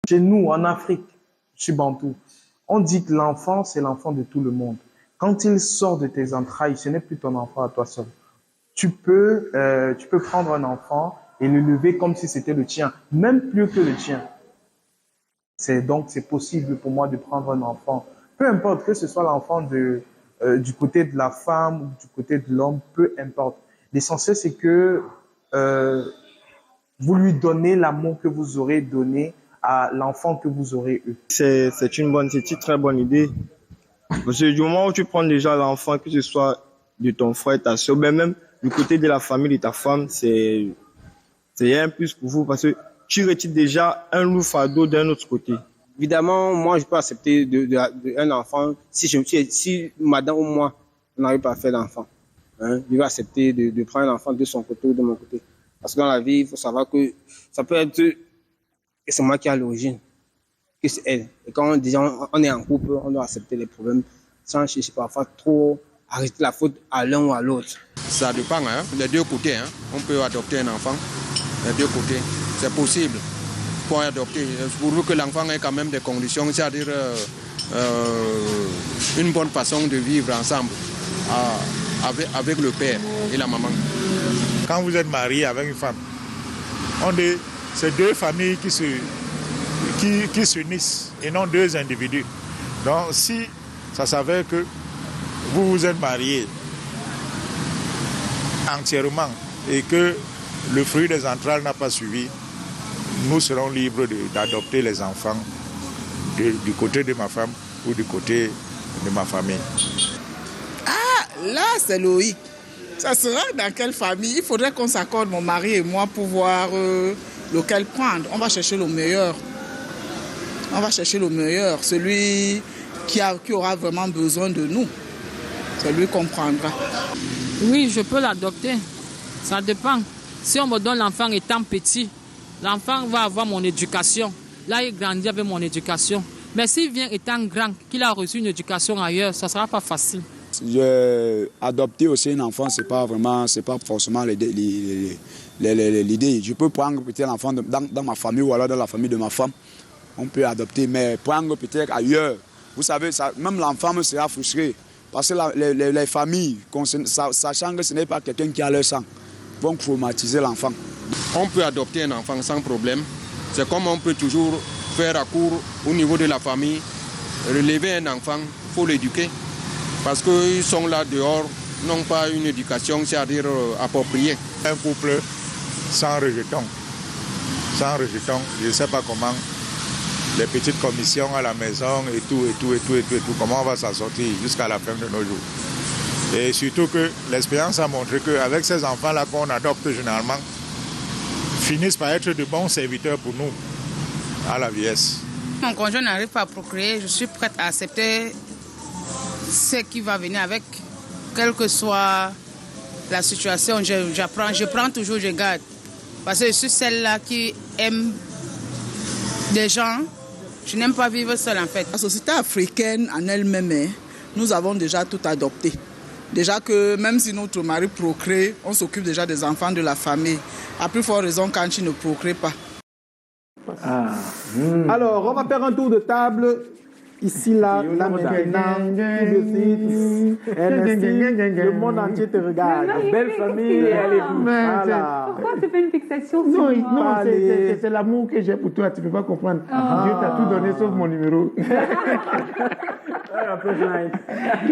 Chez nous, en Afrique, je suis bantou, on dit que l'enfant, c'est l'enfant de tout le monde. Quand il sort de tes entrailles, ce n'est plus ton enfant à toi seul. Tu peux prendre un enfant et le lever comme si c'était le tien, même plus que le tien. Donc, c'est possible pour moi de prendre un enfant. Peu importe que ce soit l'enfant du côté de la femme ou du côté de l'homme, peu importe. L'essentiel, c'est que vous lui donnez l'amour que vous aurez donné à l'enfant que vous aurez eu. C'est une très bonne idée. Parce que du moment où tu prends déjà l'enfant, que ce soit de ton frère, ta soeur, même du côté de la famille de ta femme, c'est un plus pour vous parce que tu retires déjà un lourd fardeau d'un autre côté. Évidemment, moi, je peux accepter un enfant si madame ou moi, on n'arrive pas à faire d'enfant. Hein, je vais accepter de prendre un enfant de son côté ou de mon côté. Parce que dans la vie, il faut savoir que ça peut être que c'est moi qui ai l'origine, que c'est elle. Et quand on est en couple, on doit accepter les problèmes sans chercher parfois trop arrêter la faute à l'un ou à l'autre. Ça dépend, hein, des deux côtés. Hein. On peut adopter un enfant des deux côtés. C'est possible pour adopter. Pour que l'enfant ait quand même des conditions, c'est-à-dire une bonne façon de vivre ensemble avec le père et la maman. Quand vous êtes marié avec une femme, c'est deux familles qui s'unissent et non deux individus. Donc si ça s'avère que vous vous êtes mariés entièrement et que le fruit des entrailles n'a pas suivi, nous serons libres d'adopter les enfants du côté de ma femme ou du côté de ma famille. Ah, là c'est logique. Ça sera dans quelle famille? Il faudrait qu'on s'accorde, mon mari et moi, pour voir lequel prendre. On va chercher le meilleur. On va chercher le meilleur, celui qui aura vraiment besoin de nous. C'est lui qu'on prendra. Oui, je peux l'adopter. Ça dépend. Si on me donne l'enfant étant petit, l'enfant va avoir mon éducation. Là, il grandit avec mon éducation. Mais s'il vient étant grand, qu'il a reçu une éducation ailleurs, ça ne sera pas facile. Adopter aussi un enfant, c'est pas forcément l'idée. Je peux prendre peut-être l'enfant dans ma famille ou alors dans la famille de ma femme. On peut adopter, mais prendre peut-être ailleurs. Vous savez, même l'enfant me sera frustré. Parce que les familles, sachant que ce n'est pas quelqu'un qui a leur sang, vont traumatiser l'enfant. On peut adopter un enfant sans problème. C'est comme on peut toujours faire recours au niveau de la famille. Relever un enfant, il faut l'éduquer. Parce qu'ils sont là dehors, n'ont pas une éducation, c'est-à-dire appropriée. Un couple sans rejetons. Je ne sais pas comment, les petites commissions à la maison et tout, comment on va s'en sortir jusqu'à la fin de nos jours. Et surtout que l'expérience a montré qu'avec ces enfants-là qu'on adopte généralement, finissent par être de bons serviteurs pour nous à la vieillesse. Mon conjoint n'arrive pas à procréer, je suis prête à accepter ce qui va venir avec, quelle que soit la situation. Je prends toujours, je garde. Parce que je suis celle-là qui aime des gens. Je n'aime pas vivre seule en fait. La société africaine en elle-même, nous avons déjà tout adopté. Déjà que même si notre mari procrée, on s'occupe déjà des enfants de la famille. À plus forte raison quand tu ne procrées pas. Alors, on va faire un tour de table. Ici, là, maintenant, tout de suite. Le monde entier te regarde. Belle famille, allez voilà. Pourquoi tu fais une fixation sur moi? moi? Non, c'est l'amour que j'ai pour toi, tu ne peux pas comprendre. Dieu t'a tout donné sauf mon numéro.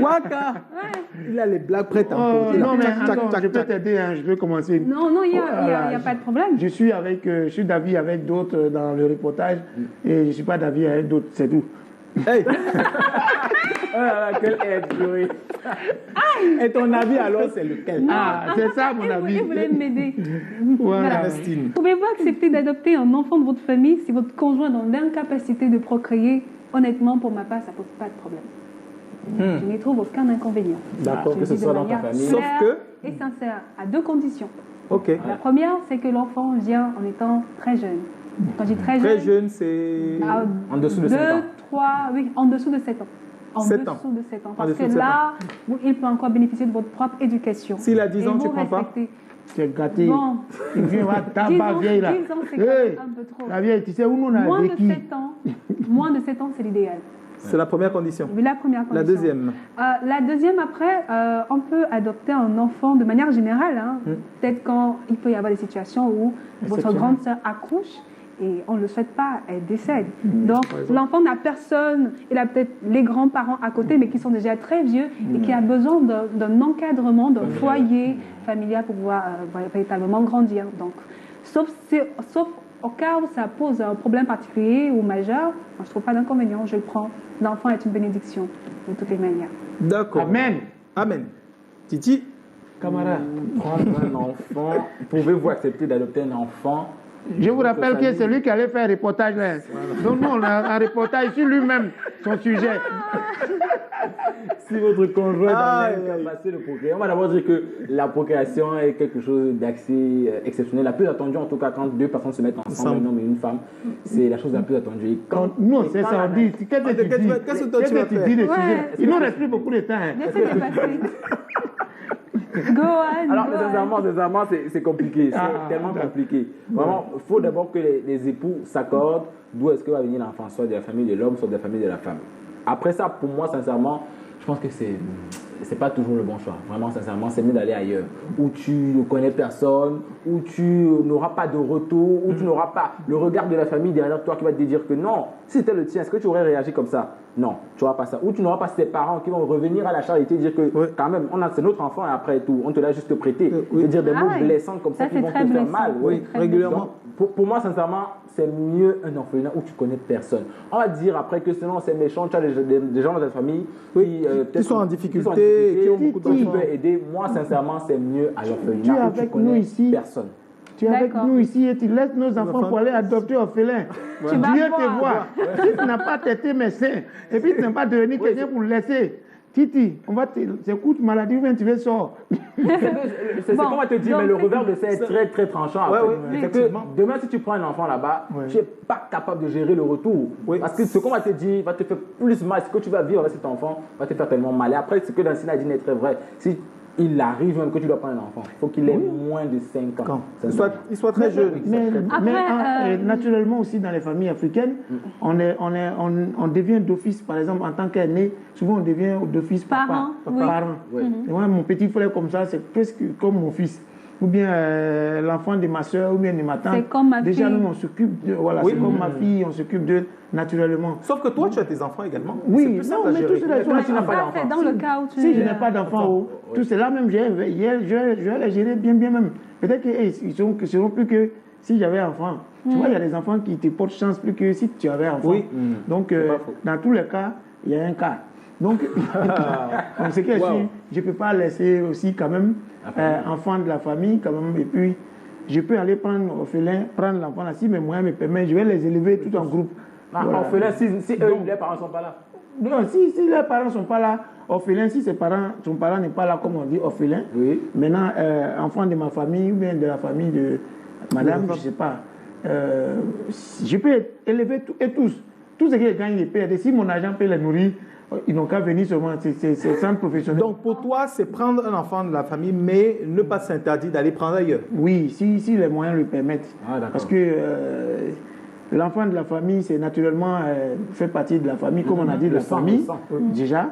Waka, il a les blagues prêtes à emporter. Non, mais attends, je peux t'aider, je peux commencer. Non, il n'y a pas de problème. Je suis d'avis avec d'autres dans le reportage et je ne suis pas d'avis avec d'autres, c'est tout. Hey. Quelle aide, Joey. Et ton avis alors, c'est lequel? C'est ça mon avis. Vous voulez m'aider. Voilà. Pouvez-vous accepter d'adopter un enfant de votre famille si votre conjoint est dans l'incapacité de procréer? Honnêtement, pour ma part, ça ne pose pas de problème. Je n'y trouve aucun inconvénient. D'accord, que ce soit dans ta famille. Sauf que... et sincère, à deux conditions. Ok. La première, c'est que l'enfant vient en étant très jeune. Quand je dis très jeune... Très jeune, c'est en dessous de 7 ans. 3, oui, en dessous de 7 ans. En dessous de 7 ans. Parce que là, il peut encore bénéficier de votre propre éducation. S'il a 10 ans, tu ne prends pas? Tu es gâté. Bon. Tu viens voir ta vieille là. 10 ans, c'est un peu trop. La vieille, tu sais où nous on a Moins vécu. de 7 ans, moins de 7 ans, c'est l'idéal. C'est la première condition. La première condition. La deuxième. La deuxième, après, on peut adopter un enfant de manière générale. Hein. Peut-être quand il peut y avoir des situations où votre grande sœur accouche et on ne le souhaite pas, elle décède. Donc, l'enfant n'a personne, il a peut-être les grands-parents à côté, mais qui sont déjà très vieux et qui a besoin d'un encadrement, d'un foyer familial pour pouvoir véritablement grandir. Donc, sauf au cas où ça pose un problème particulier ou majeur, moi, je ne trouve pas d'inconvénient, je le prends. L'enfant est une bénédiction, de toutes les manières. D'accord. Amen. Amen. Titi, Camarade. Prendre un enfant, pouvez-vous accepter d'adopter un enfant? Je vous rappelle que c'est lui qui allait faire un reportage là. Donc nous, on a un reportage sur lui-même, son sujet. Si votre conjoint est dans l'incapacité de procréer, on va d'abord dire que la procréation est quelque chose d'assez exceptionnel. La plus attendue, en tout cas, quand deux personnes se mettent ensemble, un homme et une femme, c'est la chose la plus attendue. Et quand nous, c'est ça, on dit. Qu'est-ce que tu dis? Qu'est-ce que tu dis de sujet? Il nous reste plus beaucoup de temps. Alors, sincèrement, c'est compliqué. C'est tellement compliqué. Vraiment, il faut d'abord que les époux s'accordent d'où est-ce que va venir l'enfant, soit de la famille de l'homme, soit de la famille de la femme. Après ça, pour moi, sincèrement, je pense que c'est pas toujours le bon choix. Vraiment, sincèrement, c'est mieux d'aller ailleurs, où tu ne connais personne, où tu n'auras pas de retour, où tu n'auras pas le regard de la famille derrière toi qui va te dire que non, si c'était le tien, est-ce que tu aurais réagi comme ça? Non, tu n'auras pas ça. Ou tu n'auras pas ses parents qui vont revenir à la charge et te dire que quand même, c'est notre enfant et après tout, on te l'a juste prêté. Te dire des mots blessants comme ça qui vont te faire mal. Oui, régulièrement. Donc, pour moi, sincèrement, c'est mieux un orphelinat où tu connais personne. On va dire après que sinon c'est méchant, tu as des gens dans ta famille qui sont en difficulté, qui ont beaucoup d'enfants. Tu peux aider. Moi, sincèrement, c'est mieux à l'orphelinat où tu connais personne. Tu es avec nous ici et tu laisses nos enfants pour aller adopter orphelin. Dieu te voit. Si tu n'as pas été médecin et puis tu n'as pas devenu quelqu'un pour le laisser, Titi, on va te écoute maladie, tu vas sortir. C'est qu'on va te dire, mais le revers de ça est très très tranchant. C'est que demain, si tu prends un enfant là-bas, tu n'es pas capable de gérer le retour. Parce que ce qu'on va te dire va te faire plus mal. Ce que tu vas vivre avec cet enfant va te faire tellement mal. Et après, ce que Dancine a dit n'est très vrai. Si il arrive même que tu dois prendre un enfant, il faut qu'il ait moins de 5 ans. Il soit très jeune. Mais naturellement aussi dans les familles africaines, on devient d'office, par exemple, en tant qu'aîné, souvent on devient d'office parent. Et moi, mon petit frère comme ça, c'est presque comme mon fils. Ou bien l'enfant de ma soeur, ou bien de ma tante. C'est comme ma fille. Déjà, nous, on s'occupe de... Voilà, c'est comme ma fille, on s'occupe d'eux naturellement. Sauf que toi, tu as tes enfants également. Oui, non, mais tout cela, tu n'as pas d'enfant. C'est dans le cas où tu... Si je n'ai pas d'enfant, tout cela même, je vais les gérer bien même. Peut-être qu'ils seront plus que si j'avais un enfant. Tu vois, il y a des enfants qui te portent chance plus que si tu avais un enfant. Donc, dans tous les cas, il y a un cas. Donc, ce que je ne peux pas laisser aussi quand même enfant de la famille quand même. Et puis, je peux aller prendre l'enfant là. Si mes moyens me permettent, je vais les élever tout en groupe. Orphelin, si les parents ne sont pas là. Non, si les parents ne sont pas là, orphelin, si son parent n'est pas là, comme on dit, orphelin. Maintenant, enfant de ma famille ou bien de la famille de madame, je ne sais pas. Je peux élever tout ce qui est gagne, les payer. Si mon agent peut les nourrir, ils n'ont qu'à venir seulement, c'est centre professionnel. Donc pour toi, c'est prendre un enfant de la famille, mais ne pas s'interdire d'aller prendre ailleurs. Oui, si les moyens le permettent. Parce que l'enfant de la famille, c'est naturellement fait partie de la famille, comme on a dit, de la famille. Déjà,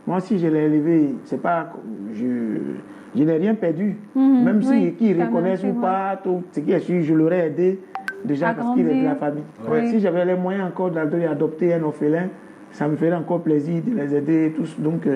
moi, si je l'ai élevé, c'est pas, je n'ai rien perdu. Même qu'ils reconnaissent ou pas, tout ce qui est sûr, je l'aurais aidé déjà parce qu'il est de la famille. Si j'avais les moyens encore d'adopter un orphelin, ça me ferait encore plaisir de les aider tous. Donc,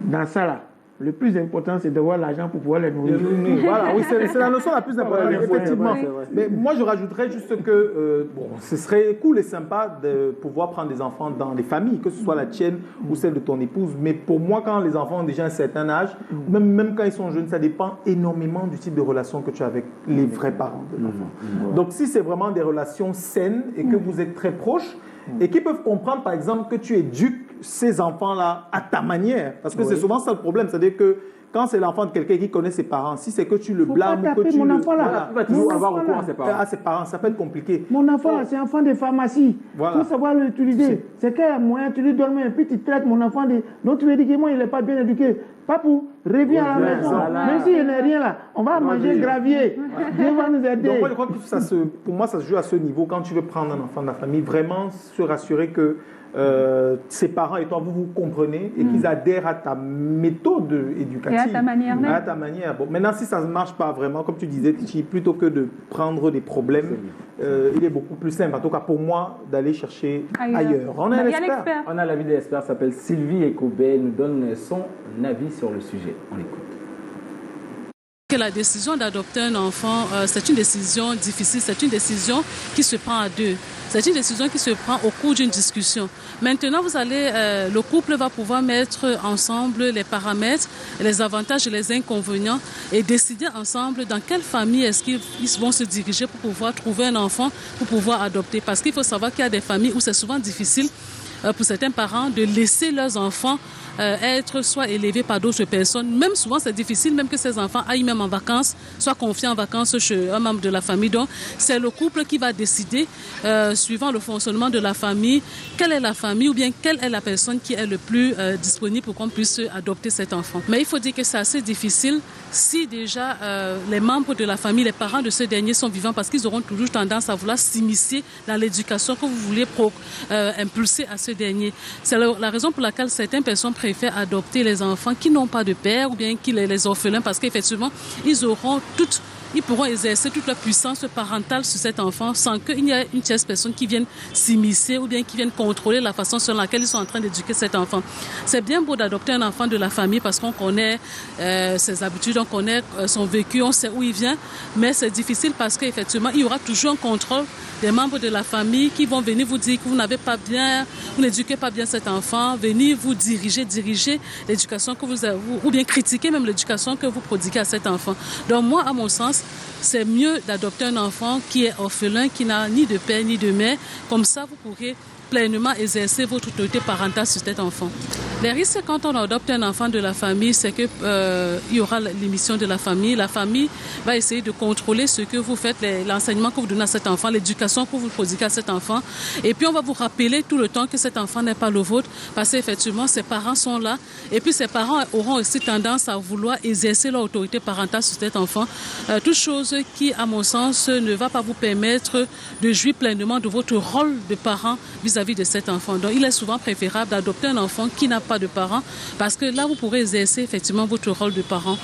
dans ça, là, le plus important, c'est d'avoir l'argent pour pouvoir les nourrir. Voilà, oui, c'est la notion la plus importante, effectivement. Mais moi, je rajouterais juste que ce serait cool et sympa de pouvoir prendre des enfants dans les familles, que ce soit la tienne ou celle de ton épouse. Mais pour moi, quand les enfants ont déjà un certain âge, même quand ils sont jeunes, ça dépend énormément du type de relation que tu as avec les vrais parents de l'enfant. Donc, si c'est vraiment des relations saines et que vous êtes très proches, et qui peuvent comprendre, par exemple, que tu éduques ces enfants-là à ta manière. Parce que c'est souvent ça le problème. C'est-à-dire que quand c'est l'enfant de quelqu'un qui connaît ses parents, si c'est que tu le blâmes ou que tu mon enfant là. Voilà. Il va toujours avoir recours à ses parents. Ça peut être compliqué. Mon enfant là, c'est un enfant de pharmacie. Voilà. Il faut savoir l'utiliser. C'est qu'il y a moyen, tu lui donnes un puis tu traites mon enfant. Donc tu lui dis que moi, il n'est pas bien éduqué. Papou, reviens à la maison. Voilà. Même s'il n'est rien là, on va manger gravier. Dieu va nous aider. Donc moi, je crois que pour moi, ça se joue à ce niveau. Quand tu veux prendre un enfant de la famille, vraiment se rassurer que ses parents et toi, vous comprenez et qu'ils adhèrent à ta méthode éducative. Et à ta manière même. À ta manière. Bon, maintenant, si ça ne marche pas vraiment, comme tu disais, Tichy, plutôt que de prendre des problèmes, il est beaucoup plus simple, en tout cas pour moi, d'aller chercher ailleurs. On a un expert. On a l'avis de l'expert, s'appelle Sylvie Ekobé, nous donne son avis sur le sujet. On l'écoute. Que la décision d'adopter un enfant, c'est une décision difficile, c'est une décision qui se prend à deux. C'est une décision qui se prend au cours d'une discussion. Maintenant, le couple va pouvoir mettre ensemble les paramètres, les avantages et les inconvénients et décider ensemble dans quelle famille est-ce qu'ils vont se diriger pour pouvoir trouver un enfant, pour pouvoir adopter. Parce qu'il faut savoir qu'il y a des familles où c'est souvent difficile pour certains parents de laisser leurs enfants être soit élevés par d'autres personnes. Même souvent, c'est difficile, même que ces enfants aillent même en vacances, soient confiés en vacances chez un membre de la famille. Donc, c'est le couple qui va décider, suivant le fonctionnement de la famille, quelle est la famille ou bien quelle est la personne qui est le plus disponible pour qu'on puisse adopter cet enfant. Mais il faut dire que c'est assez difficile si déjà les membres de la famille, les parents de ce dernier sont vivants, parce qu'ils auront toujours tendance à vouloir s'immiscer dans l'éducation que vous voulez impulser à ce dernier. C'est la raison pour laquelle certaines personnes préfèrent adopter les enfants qui n'ont pas de père ou bien les orphelins, parce qu'effectivement, ils pourront exercer toute leur puissance parentale sur cet enfant sans qu'il y ait une tierce personne qui vienne s'immiscer ou bien qui vienne contrôler la façon sur laquelle ils sont en train d'éduquer cet enfant. C'est bien beau d'adopter un enfant de la famille parce qu'on connaît ses habitudes, on connaît son vécu, on sait où il vient, mais c'est difficile parce qu'effectivement, il y aura toujours un contrôle des membres de la famille qui vont venir vous dire que vous n'éduquez pas bien cet enfant, venir vous diriger l'éducation que vous avez, ou bien critiquer même l'éducation que vous prodiguez à cet enfant. Donc moi, à mon sens, c'est mieux d'adopter un enfant qui est orphelin, qui n'a ni de père ni de mère. Comme ça, vous pourrez pleinement exercer votre autorité parentale sur cet enfant. Les risques quand on adopte un enfant de la famille, c'est que il y aura l'émission de la famille. La famille va essayer de contrôler ce que vous faites, l'enseignement que vous donnez à cet enfant, l'éducation que vous prodiguez à cet enfant. Et puis on va vous rappeler tout le temps que cet enfant n'est pas le vôtre, parce qu'effectivement ses parents sont là. Et puis ses parents auront aussi tendance à vouloir exercer leur autorité parentale sur cet enfant. Toute chose qui, à mon sens, ne va pas vous permettre de jouir pleinement de votre rôle de parent vis-à-vis de cet enfant. Donc il est souvent préférable d'adopter un enfant qui n'a pas de parents, parce que là vous pourrez exercer effectivement votre rôle de parent.